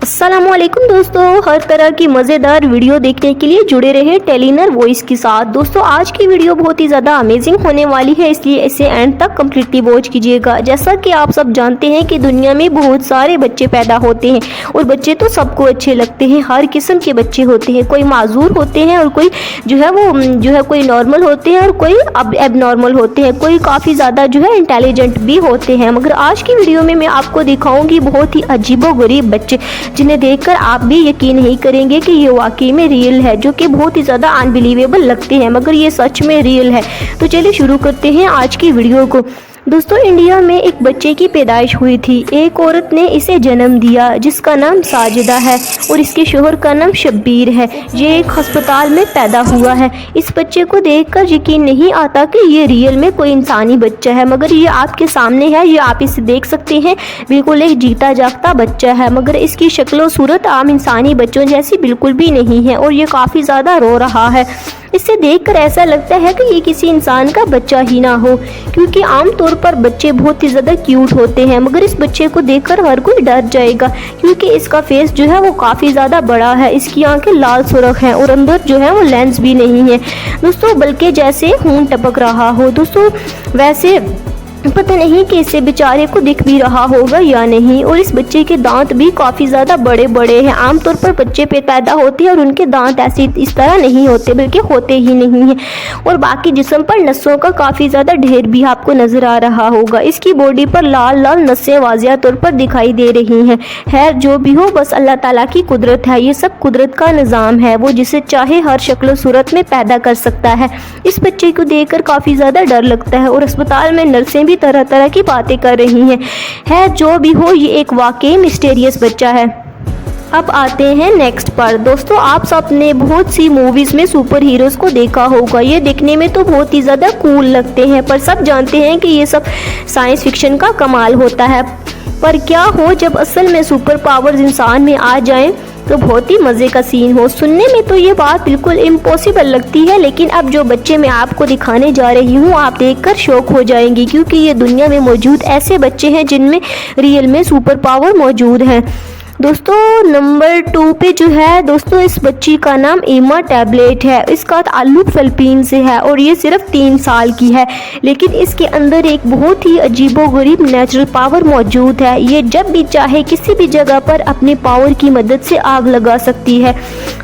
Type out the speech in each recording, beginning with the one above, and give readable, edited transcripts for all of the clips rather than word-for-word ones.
अस्सलामुअलैकुम दोस्तों, हर तरह की मज़ेदार वीडियो देखने के लिए जुड़े रहे टेलीनर वॉइस के साथ। दोस्तों आज की वीडियो बहुत ही ज़्यादा अमेजिंग होने वाली है, इसलिए इसे एंड तक कम्प्लीटली वॉच कीजिएगा। जैसा कि आप सब जानते हैं कि दुनिया में बहुत सारे बच्चे पैदा होते हैं और बच्चे तो सबको अच्छे लगते हैं। हर किस्म के बच्चे होते हैं, कोई माजूर होते हैं और कोई कोई नॉर्मल होते हैं और कोई अब नॉर्मल होते हैं, कोई काफ़ी ज़्यादा इंटेलिजेंट भी होते हैं। मगर आज की वीडियो में मैं आपको दिखाऊंगी बहुत ही अजीबोगरीब बच्चे, जिन्हें देखकर आप भी यकीन नहीं करेंगे कि ये वाकई में रियल है, जो कि बहुत ही ज़्यादा अनबिलीवेबल लगते हैं मगर ये सच में रियल है। तो चलिए शुरू करते हैं आज की वीडियो को। दोस्तों इंडिया में एक बच्चे की पैदाइश हुई थी। एक औरत ने इसे जन्म दिया जिसका नाम साजिदा है और इसके शोहर का नाम शब्बीर है। ये एक अस्पताल में पैदा हुआ है। इस बच्चे को देखकर यकीन नहीं आता कि ये रियल में कोई इंसानी बच्चा है, मगर ये आपके सामने है, ये आप इसे देख सकते हैं। बिल्कुल एक जीता जागता बच्चा है, मगर इसकी शक्ल और सूरत आम इंसानी बच्चों जैसी बिल्कुल भी नहीं है और ये काफ़ी ज़्यादा रो रहा है। इसे देखकर ऐसा लगता है कि ये किसी इंसान का बच्चा ही ना हो, क्योंकि आमतौर पर बच्चे बहुत ही ज़्यादा क्यूट होते हैं, मगर इस बच्चे को देखकर हर कोई डर जाएगा क्योंकि इसका फेस वो काफ़ी ज़्यादा बड़ा है। इसकी आंखें लाल सुर्ख हैं और अंदर वो लेंस भी नहीं है दोस्तों, बल्कि जैसे खून टपक रहा हो। दोस्तों वैसे पता नहीं कि इसे बेचारे को दिख भी रहा होगा या नहीं। और इस बच्चे के दांत भी काफ़ी ज़्यादा बड़े बड़े हैं। आमतौर पर बच्चे पे पैदा होते हैं और उनके दांत ऐसे इस तरह नहीं होते, बल्कि होते ही नहीं हैं। और बाकी जिस्म पर नसों का काफ़ी ज़्यादा ढेर भी आपको नज़र आ रहा होगा। इसकी बॉडी पर लाल लाल नसें वाज़िया तौर पर दिखाई दे रही हैं। खैर जो भी हो, बस अल्लाह ताला की कुदरत है, ये सब कुदरत का निज़ाम है। वो जिसे चाहे हर शक्ल सूरत में पैदा कर सकता है। इस बच्चे को देखकर काफ़ी ज़्यादा डर लगता है और अस्पताल में नर्सें तरह तरह की बातें कर रही हैं। है जो भी हो, ये एक वाकई मिस्टीरियस बच्चा है। अब आते हैं नेक्स्ट पर। दोस्तों आप सब ने बहुत सी मूवीज़ में सुपर हीरोज़ को देखा होगा। ये देखने में तो बहुत ही ज़्यादा कूल लगते हैं, पर सब जानते हैं कि ये सब साइंस फिक्शन का कमाल होता है। पर क्या हो जब असल में सुपर पावर्स इंसान में आ जाएं तो बहुत ही मज़े का सीन हो। सुनने में तो ये बात बिल्कुल इम्पॉसिबल लगती है, लेकिन अब जो बच्चे मैं आपको दिखाने जा रही हूँ आप देखकर शॉक हो जाएंगी, क्योंकि ये दुनिया में मौजूद ऐसे बच्चे हैं जिनमें रियल में सुपर पावर मौजूद है। दोस्तों नंबर 2 पे दोस्तों इस बच्ची का नाम एमा टैबलेट है। इसका ताल्लुक फिलीपीन से है और ये सिर्फ 3 साल की है, लेकिन इसके अंदर एक बहुत ही अजीबोगरीब नेचुरल पावर मौजूद है। ये जब भी चाहे किसी भी जगह पर अपने पावर की मदद से आग लगा सकती है।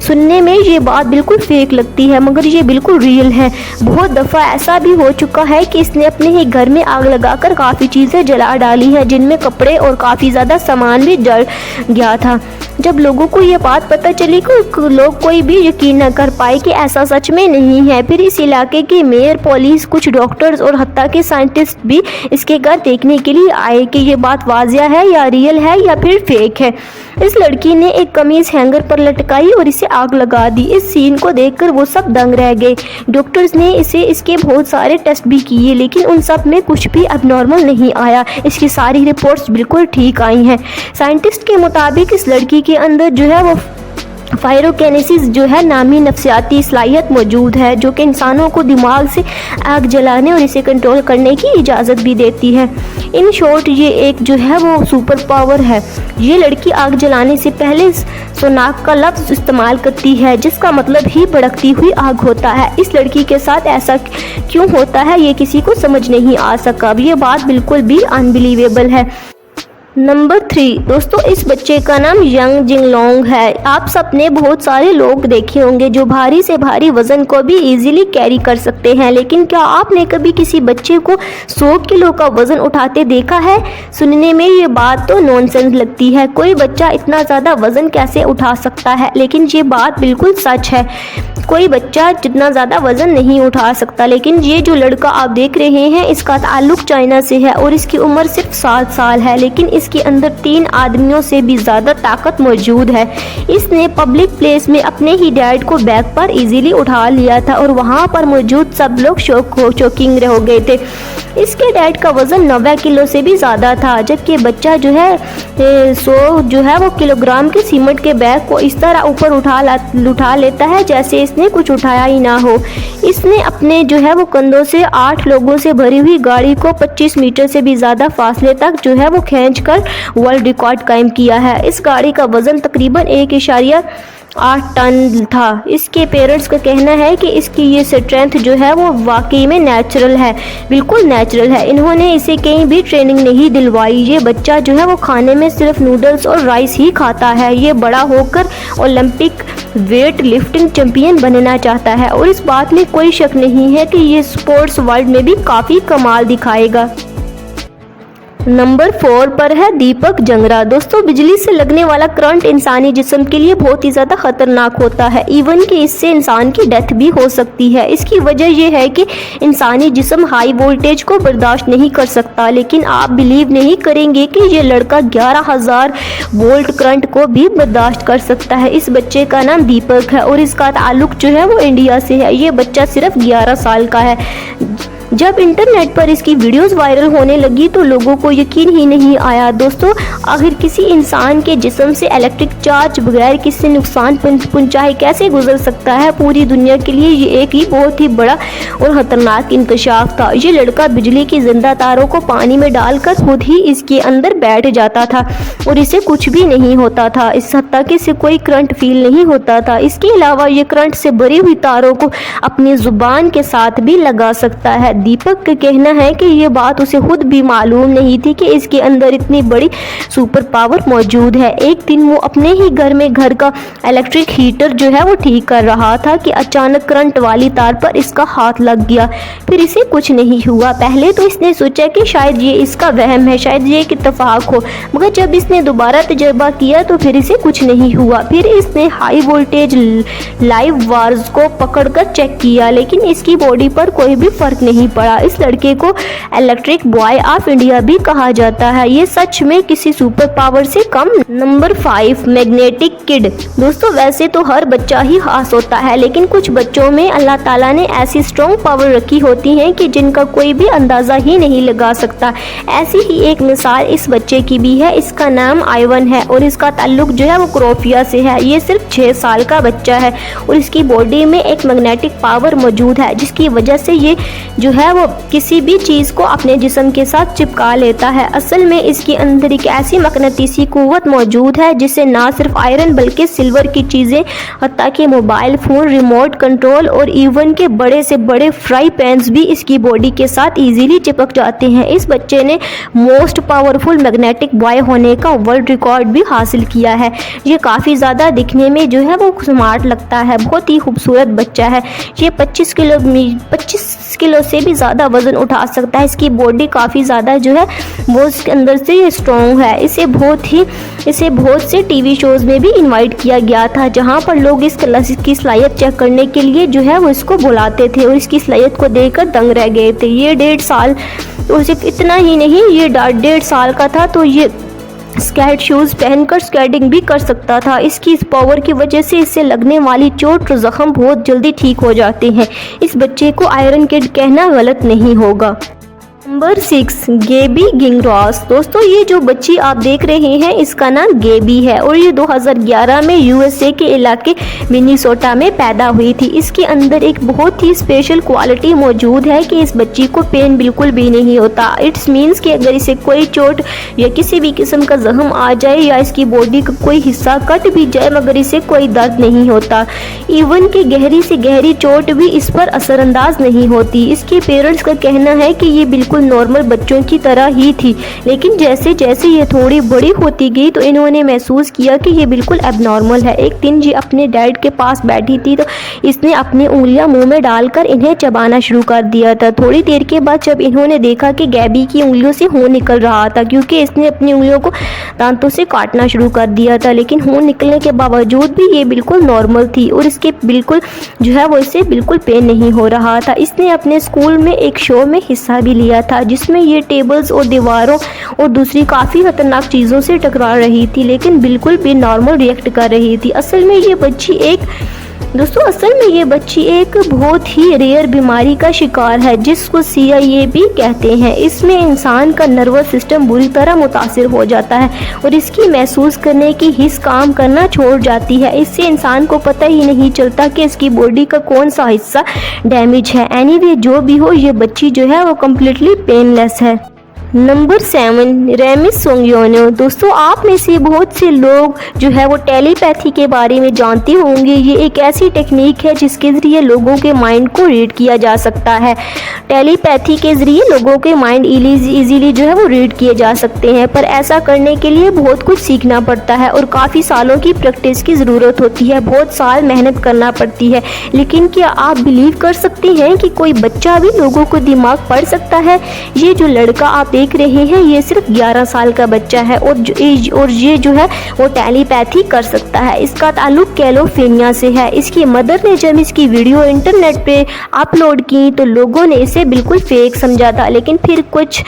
सुनने में ये बात बिल्कुल फेक लगती है, मगर ये बिल्कुल रियल है। बहुत दफ़ा ऐसा भी हो चुका है कि इसने अपने ही घर में आग लगाकर काफ़ी चीज़ें जला डाली हैं, जिनमें कपड़े और काफ़ी ज़्यादा सामान भी जल गया था। जब लोगों को ये बात पता चली कि लोग कोई भी यकीन न कर पाए कि ऐसा सच में नहीं है। फिर इस इलाके के मेयर, पुलिस, कुछ डॉक्टर्स और हत्ता के साइंटिस्ट भी इसके घर देखने के लिए आए कि ये बात वाजिया है या रियल है या फिर फेक है। इस लड़की ने एक कमीज हैंगर पर लटकाई और इसे आग लगा दी। इस सीन को देखकर वो सब दंग रह गए। डॉक्टर्स ने इसके बहुत सारे टेस्ट भी किए, लेकिन उन सब में कुछ भी अबनॉर्मल नहीं आया। इसकी सारी रिपोर्ट्स बिल्कुल ठीक आई हैं। साइंटिस्ट के मुताबिक इस लड़की के अंदर वो फायरोकेनेसिस नामी नफ्सियाती सलाहियत मौजूद है, जो कि इंसानों को दिमाग से आग जलाने और इसे कंट्रोल करने की इजाज़त भी देती है। इन शॉर्ट ये एक वो सुपर पावर है। ये लड़की आग जलाने से पहले सोनाक का लफ्ज़ इस्तेमाल करती है, जिसका मतलब ही भड़कती हुई आग होता है। इस लड़की के साथ ऐसा क्यों होता है ये किसी को समझ नहीं आ सका। ये बात बिल्कुल भी अनबिलीवेबल है। नंबर 3 दोस्तों इस बच्चे का नाम यंग जिंगलोंग है। आप सब ने बहुत सारे लोग देखे होंगे जो भारी से भारी वज़न को भी इजीली कैरी कर सकते हैं, लेकिन क्या आपने कभी किसी बच्चे को 100 किलो का वज़न उठाते देखा है? सुनने में ये बात तो नॉनसेंस लगती है, कोई बच्चा इतना ज़्यादा वज़न कैसे उठा सकता है, लेकिन ये बात बिल्कुल सच है। कोई बच्चा जितना ज़्यादा वज़न नहीं उठा सकता। लेकिन ये जो लड़का आप देख रहे हैं इसका ताल्लुक चाइना से है और इसकी उम्र सिर्फ 7 साल है, लेकिन इसके अंदर 3 आदमियों से भी ज़्यादा ताकत मौजूद है। इसने पब्लिक प्लेस में अपने ही डैड को बैक पर इजीली उठा लिया था और वहाँ पर मौजूद सब लोग शॉकिंग हो गए थे। इसके डैड का वज़न 90 किलो से भी ज़्यादा था, जबकि बच्चा 100 किलोग्राम के सीमेंट के बैग को इस तरह ऊपर उठा लेता है जैसे इसने कुछ उठाया ही ना हो। इसने अपने कंधों से 8 लोगों से भरी हुई गाड़ी को 25 मीटर से भी ज़्यादा फासले तक खींच कर पर वर्ल्ड रिकॉर्ड कायम किया है। इस गाड़ी का वजन तकरीबन 1.8 टन था। इसके पेरेंट्स का कहना है कि इसकी ये स्ट्रेंथ जो है वो वाकई में नेचुरल है, बिल्कुल नेचुरल है। इन्होंने इसे कहीं भी ट्रेनिंग नहीं दिलवाई। ये बच्चा जो है वो खाने में सिर्फ नूडल्स और राइस ही खाता है। ये बड़ा होकर ओलंपिक वेट लिफ्टिंग चैंपियन बनना चाहता है और इस बात में कोई शक नहीं है कि ये स्पोर्ट्स वर्ल्ड में भी काफ़ी कमाल दिखाएगा। नंबर 4 पर है दीपक जंगरा। दोस्तों, बिजली से लगने वाला करंट इंसानी जिस्म के लिए बहुत ही ज़्यादा खतरनाक होता है। इवन कि इससे इंसान की डेथ भी हो सकती है। इसकी वजह यह है कि इंसानी जिस्म हाई वोल्टेज को बर्दाश्त नहीं कर सकता। लेकिन आप बिलीव नहीं करेंगे कि ये लड़का 11,000 वोल्ट करंट को भी बर्दाश्त कर सकता है। इस बच्चे का नाम दीपक है और इसका ताल्लुक जो है वो इंडिया से है। ये बच्चा सिर्फ 11 साल का है। जब इंटरनेट पर इसकी वीडियोस वायरल होने लगी तो लोगों को यकीन ही नहीं आया। दोस्तों, आखिर किसी इंसान के जिस्म से इलेक्ट्रिक चार्ज बगैर किसी नुकसान पहुंचाए कैसे गुजर सकता है? पूरी दुनिया के लिए ये एक ही बहुत ही बड़ा और खतरनाक इंकशाफ था। ये लड़का बिजली की जिंदा तारों को पानी में डालकर खुद ही इसके अंदर बैठ जाता था और इसे कुछ भी नहीं होता था। इस हद तक इसे कोई करंट फील नहीं होता था। इसके अलावा ये करंट से भरी हुई तारों को अपनी जुबान के साथ भी लगा सकता है। दीपक का कहना है कि ये बात उसे खुद भी मालूम नहीं थी कि इसके अंदर इतनी बड़ी सुपर पावर मौजूद है। एक दिन वो अपने ही घर में घर का इलेक्ट्रिक हीटर जो है वो ठीक कर रहा था कि अचानक करंट वाली तार पर इसका हाथ लग गया। फिर इसे कुछ नहीं हुआ। पहले तो इसने सोचा कि शायद ये इसका वहम है, शायद ये एक इत्तेफाक हो, मगर जब इसने दोबारा तजर्बा किया तो फिर इसे कुछ नहीं हुआ। फिर इसने हाई वोल्टेज लाइव वायर्स को पकड़कर चेक किया, लेकिन इसकी बॉडी पर कोई भी फर्क नहीं पड़ा। इस लड़के को इलेक्ट्रिक बॉय ऑफ इंडिया भी कहा जाता है। ये सच में किसी सुपर पावर से कम। Number 5, magnetic kid. दोस्तों, वैसे तो हर बच्चा ही खास होता है, लेकिन कुछ बच्चों में अल्लाह ताला ने ऐसी स्ट्रॉन्ग पावर रखी होती है कि जिनका कोई भी अंदाजा ही नहीं लगा सकता। ऐसी ही एक मिसाल इस बच्चे की भी है। इसका नाम आइवन है और इसका ताल्लुक जो है वो क्रोएशिया से है। ये सिर्फ 6 साल का बच्चा है और इसकी बॉडी में एक मैग्नेटिक पावर मौजूद है, जिसकी वजह से ये जो है वो किसी भी चीज़ को अपने जिस्म के साथ चिपका लेता है। असल में इसके अंदर एक ऐसी मकनतीसी कुव्वत मौजूद है जिससे ना सिर्फ आयरन बल्कि सिल्वर की चीज़ें, हत्ता कि मोबाइल फ़ोन, रिमोट कंट्रोल और इवन के बड़े से बड़े फ्राई पैन्स भी इसकी बॉडी के साथ इजीली चिपक जाते हैं। इस बच्चे ने मोस्ट पावरफुल मैग्नेटिक बॉय होने का वर्ल्ड रिकॉर्ड भी हासिल किया है। ये काफ़ी ज़्यादा दिखने में जो है वो स्मार्ट लगता है, बहुत ही खूबसूरत बच्चा है। ये 25 किलो से भी ज़्यादा वज़न उठा सकता है। इसकी बॉडी काफ़ी ज़्यादा जो है वो इसके अंदर से स्ट्रॉन्ग है। इसे बहुत से टीवी शोज़ में भी इनवाइट किया गया था, जहां पर लोग इसकी सलाहियत चेक करने के लिए जो है वो इसको बुलाते थे और इसकी सलाहियत को देखकर दंग रह गए थे। ये 1.5 साल, तो सिर्फ इतना ही नहीं, ये 1.5 साल का था तो ये स्केट शूज़ पहनकर स्केटिंग भी कर सकता था। इसकी इस पावर की वजह से इससे लगने वाली चोट और जख्म बहुत जल्दी ठीक हो जाते हैं। इस बच्चे को आयरन किड कहना गलत नहीं होगा। नंबर 6, गेबी गिंगरॉस। दोस्तों, ये जो बच्ची आप देख रहे हैं इसका नाम गेबी है और ये 2011 में यूएसए के इलाके मिनीसोटा में पैदा हुई थी। इसके अंदर एक बहुत ही स्पेशल क्वालिटी मौजूद है कि इस बच्ची को पेन बिल्कुल भी नहीं होता। इट्स मीन्स कि अगर इसे कोई चोट या किसी भी किस्म का जख्म आ जाए या इसकी बॉडी का कोई हिस्सा कट भी जाए मगर इसे कोई दर्द नहीं होता। इवन कि गहरी से गहरी चोट भी इस पर असरअंदाज नहीं होती। इसके पेरेंट्स का कहना है कि ये बिल्कुल नॉर्मल बच्चों की तरह ही थी, लेकिन जैसे जैसे ये थोड़ी बड़ी होती गई तो इन्होंने महसूस किया कि ये बिल्कुल एबनॉर्मल है। एक दिन ये अपने डैड के पास बैठी थी तो इसने अपनी उंगलियां मुंह में डालकर इन्हें चबाना शुरू कर दिया था। थोड़ी देर के बाद जब इन्होंने देखा कि गैबी की उंगलियों से खून निकल रहा था, क्योंकि इसने अपनी उंगलियों को दांतों से काटना शुरू कर दिया था, लेकिन खून निकलने के बावजूद भी ये बिल्कुल नॉर्मल थी और इसके बिल्कुल जो है वो इससे बिल्कुल पेन नहीं हो रहा था। इसने अपने स्कूल में एक शो में हिस्सा भी लिया था जिसमें ये टेबल्स और दीवारों और दूसरी काफ़ी खतरनाक चीज़ों से टकरा रही थी, लेकिन बिल्कुल भी नॉर्मल रिएक्ट कर रही थी। असल में ये बच्ची एक बहुत ही रेयर बीमारी का शिकार है जिसको CIA भी कहते हैं। इसमें इंसान का नर्वस सिस्टम बुरी तरह मुतासिर हो जाता है और इसकी महसूस करने की हिस्स काम करना छोड़ जाती है। इससे इंसान को पता ही नहीं चलता कि इसकी बॉडी का कौन सा हिस्सा डैमेज है। एनीवे, जो भी हो, ये बच्ची जो है वो कम्प्लीटली पेनलेस है। Number 7 Remi Songyono. दोस्तों आप में से बहुत से लोग जो है वो टेलीपैथी के बारे में जानते होंगे। ये एक ऐसी टेक्निक है जिसके ज़रिए लोगों के माइंड को रीड किया जा सकता है। टेलीपैथी के ज़रिए लोगों के माइंड इजीली जो है वो रीड किए जा सकते हैं, पर ऐसा करने के लिए बहुत कुछ सीखना पड़ता है और काफ़ी सालों की प्रैक्टिस की ज़रूरत होती है, बहुत साल मेहनत करना पड़ती है। लेकिन क्या आप बिलीव कर सकते हैं कि कोई बच्चा भी लोगों को दिमाग पढ़ सकता है? ये जो लड़का आप देख रहे हैं ये सिर्फ 11 साल का बच्चा है और ये जो है वो टेलीपैथी कर सकता है। इसका ताल्लुक कैलिफोर्निया से है। इसकी मदर ने जब इसकी वीडियो इंटरनेट पे अपलोड की तो लोगों ने इसे बिल्कुल फेक समझा था, लेकिन फिर कुछ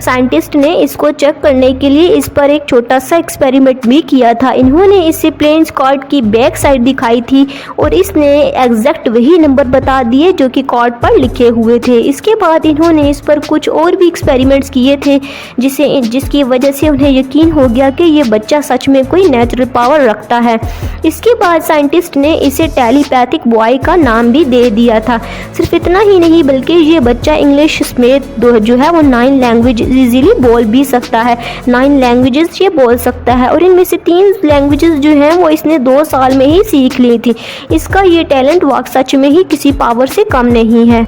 साइंटिस्ट ने इसको चेक करने के लिए इस पर एक छोटा सा एक्सपेरिमेंट भी किया था। इन्होंने इसे प्लेन कार्ड की बैक साइड दिखाई थी और इसने एग्जैक्ट वही नंबर बता दिए जो कि कार्ड पर लिखे हुए थे। इसके बाद इन्होंने इस पर कुछ और भी एक्सपेरिमेंट्स किए थे जिसकी वजह से उन्हें यकीन हो गया कि ये बच्चा सच में कोई नेचुरल पावर रखता है। इसके बाद साइंटिस्ट ने इसे टेलीपैथिक बॉय का नाम भी दे दिया था। सिर्फ इतना ही नहीं बल्कि ये बच्चा इंग्लिश समेत जो है वो 9 लैंग्वेज इजीली बोल भी सकता है। 9 लैंग्वेजेस ये बोल सकता है और इनमें से 3 लैंग्वेजेस जो हैं वो इसने 2 साल में ही सीख ली थी। इसका ये टैलेंट वाक सच में ही किसी पावर से कम नहीं है।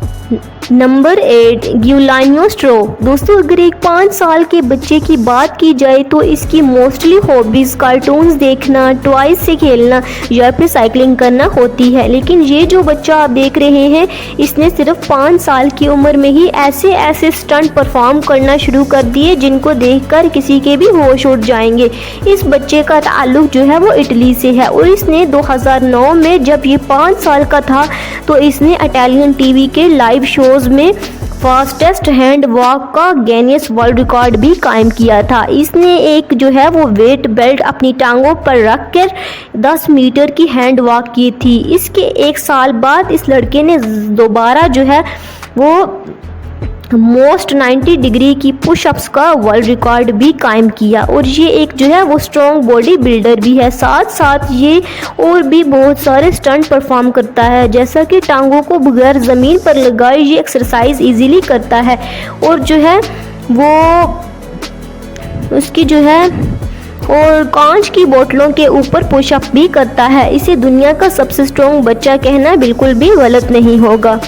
नंबर 8 गिउलानियो स्ट्रो। दोस्तों अगर एक 5 साल के बच्चे की बात की जाए तो इसकी मोस्टली हॉबीज़ कार्टून्स देखना, टॉयज से खेलना या फिर साइकिलिंग करना होती है। लेकिन ये जो बच्चा आप देख रहे हैं इसने सिर्फ 5 साल की उम्र में ही ऐसे ऐसे स्टंट परफॉर्म करना शुरू कर दिए जिनको देखकर किसी के भी होश उड़ जाएंगे। इस बच्चे का ताल्लुक जो है वो इटली से है और इसने 2009 में जब ये 5 साल का था तो इसने इटालियन टीवी के लाइव शोज में फास्टेस्ट हैंड वॉक का गिनीज वर्ल्ड रिकॉर्ड भी कायम किया था। इसने एक जो है वो वेट बेल्ट अपनी टांगों पर रखकर 10 मीटर की हैंड वॉक की थी। इसके 1 साल बाद इस लड़के ने दोबारा जो है वो मोस्ट 90 डिग्री की पुशअप्स का वर्ल्ड रिकॉर्ड भी कायम किया और ये एक जो है वो स्ट्रॉन्ग बॉडी बिल्डर भी है। साथ साथ ये और भी बहुत सारे स्टंट परफॉर्म करता है, जैसा कि टांगों को बगैर ज़मीन पर लगाए ये एक्सरसाइज इजीली करता है और जो है वो उसकी जो है और कांच की बोतलों के ऊपर पुशअप भी करता है। इसे दुनिया का सबसे स्ट्रॉन्ग बच्चा कहना बिल्कुल भी गलत नहीं होगा।